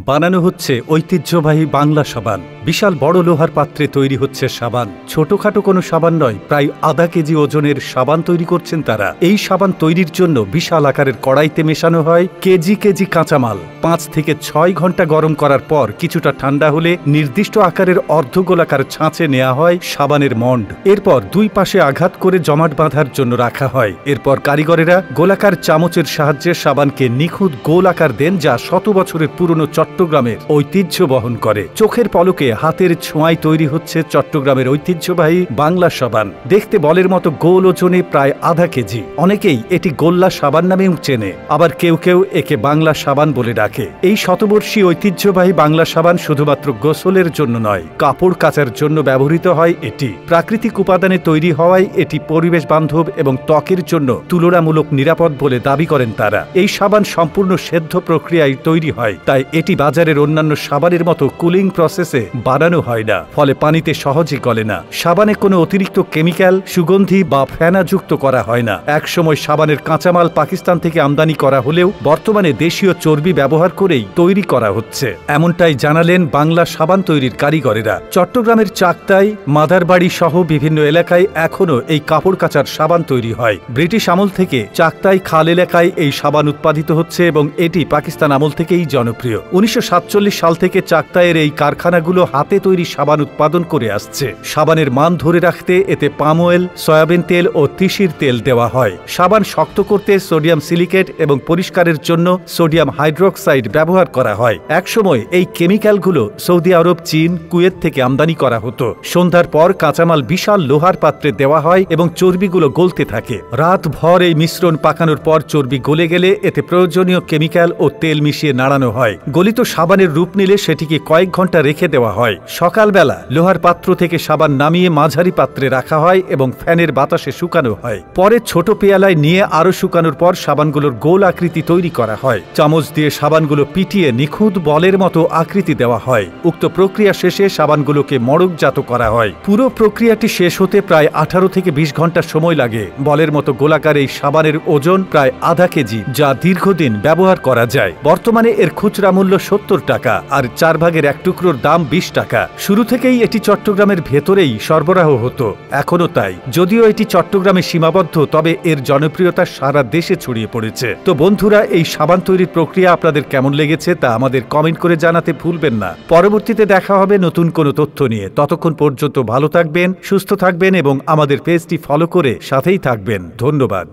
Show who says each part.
Speaker 1: বানানো হচ্ছে ঐতিহ্যবাহী বাংলা সাবান। বিশাল বড় লোহার পাত্রে তৈরি হচ্ছে সাবান। ছোটখাটো কোনো সাবান নয়, প্রায় আধা কেজি ওজনের সাবান তৈরি করছেন তারা। এই সাবান তৈরির জন্য বিশাল আকারের কড়াইতে মেশানো হয় কেজি কেজি কাঁচামাল। 5 থেকে 6 ঘন্টা গরম করার পর কিছুটা ঠান্ডা হলে নির্দিষ্ট আকারের অর্ধগোলাকার ছাঁচে নেওয়া হয় সাবানের মন্ড। এরপর দুই পাশে আঘাত করে জমাট বাঁধার জন্য রাখা হয়। এরপর কারিগরেরা গোলাকার চামচের সাহায্যে সাবানকে নিখুঁত গোল আকার দেন, যা শত বছরের পুরনো চট্টগ্রামের ঐতিহ্য বহন করে। চোখের পলকে হাতের ছোঁয়ায় তৈরি হচ্ছে চট্টগ্রামের ঐতিহ্যবাহী বাংলা সাবান। দেখতে বলের মতো গোল, ওজনে প্রায় আধা কেজি। অনেকেই এটি গোল্লা সাবান নামেও চেনে, আবার কেউ কেউ একে বাংলা সাবান বলে ডাকে। এই শতবর্ষী ঐতিহ্যবাহী বাংলা সাবান শুধুমাত্র গোসলের জন্য নয়, কাপড় কাচার জন্য ব্যবহৃত হয় এটি। প্রাকৃতিক উপাদানে তৈরি হওয়ায় এটি পরিবেশ বান্ধব এবং ত্বকের জন্য তুলনামূলক নিরাপদ বলে দাবি করেন তারা। এই সাবান সম্পূর্ণ সেদ্ধ প্রক্রিয়ায় তৈরি হয়, তাই এটি বাজারের অন্যান্য সাবানের মতো কুলিং প্রসেসে বানানো হয় না, ফলে পানিতে সহজে গলে না। সাবানে কোনো অতিরিক্ত কেমিক্যাল, সুগন্ধি বা ফেনা যুক্ত করা হয় না। একসময় সাবানের কাঁচামাল পাকিস্তান থেকে আমদানি করা হলেও বর্তমানে দেশীয় চর্বি ব্যবহার করেই তৈরি করা হচ্ছে, এমনটাই জানালেন বাংলা সাবান তৈরির কারিগরেরা। চট্টগ্রামের চাকতাই, মাদারবাড়ি সহ বিভিন্ন এলাকায় এখনও এই কাপড় কাচার সাবান তৈরি হয়। ব্রিটিশ আমল থেকে চাকতাই খাল এলাকায় এই সাবান উৎপাদিত হচ্ছে এবং এটি পাকিস্তান আমল থেকেই জনপ্রিয়। 1947 সাল থেকে চাকতাইয়ের এই কারখানাগুলো হাতে তৈরি সাবান উৎপাদন করে আসছে। সাবানের মান ধরে রাখতে এতে পাম অয়েল, সয়াবিন তেল ও তিসির তেল দেওয়া হয়। সাবান শক্ত করতে সোডিয়াম সিলিকেট এবং পরিষ্কারের জন্য সোডিয়াম হাইড্রোক্সাইড ব্যবহার করা হয়। একসময় এই কেমিক্যালগুলো সৌদি আরব, চীন, কুয়েত থেকে আমদানি করা হতো। সন্ধ্যার পর কাঁচামাল বিশাল লোহার পাত্রে দেওয়া হয় এবং চর্বিগুলো গলতে থাকে। রাতভর এই মিশ্রণ পাকানোর পর চর্বি গলে গেলে এতে প্রয়োজনীয় কেমিক্যাল ও তেল মিশিয়ে নাড়ানো হয়। গলিত সাবানের রূপ নিলে সেটিকে কয়েক ঘন্টা রেখে দেওয়া হয়। সকালবেলা লোহার পাত্র থেকে সাবান নামিয়ে মাঝারি পাত্রে রাখা হয় এবং ফ্যানের বাতাসে শুকানো হয়। পরে ছোট পেয়ালায় নিয়ে আরো শুকানোর পর সাবানগুলোর গোল আকৃতি তৈরি করা হয়। চামচ দিয়ে সাবানগুলো পিটিয়ে নিখুঁত বলের মতো আকৃতি দেওয়া হয়। উক্ত প্রক্রিয়া শেষে সাবানগুলোকে মড়কজাত করা হয়। পুরো প্রক্রিয়াটি শেষ হতে প্রায় 18 থেকে 20 ঘন্টা সময় লাগে। বলের মতো গোলাকার এই সাবানের ওজন প্রায় আধা কেজি, যা দীর্ঘদিন ব্যবহার করা যায়। বর্তমানে এর খুচরা মূল্য 70 টাকা আর 4 ভাগের 1 টুকরোর দাম 20 টাকা। শুরু থেকেই এটি চট্টগ্রামের ভেতরেই সরবরাহ হতো, এখনো তাই। যদিও এটি চট্টগ্রামে সীমাবদ্ধ, তবে এর জনপ্রিয়তা সারা দেশে ছড়িয়ে পড়েছে। তো বন্ধুরা, এই সাবান তৈরির প্রক্রিয়া আপনাদের কেমন লেগেছে তা আমাদের কমেন্ট করে জানাতে ভুলবেন না। পরবর্তীতে দেখা হবে নতুন কোনো তথ্য নিয়ে। ততক্ষণ পর্যন্ত ভালো থাকবেন, সুস্থ থাকবেন এবং আমাদের পেজটি ফলো করে সাথেই থাকবেন। ধন্যবাদ।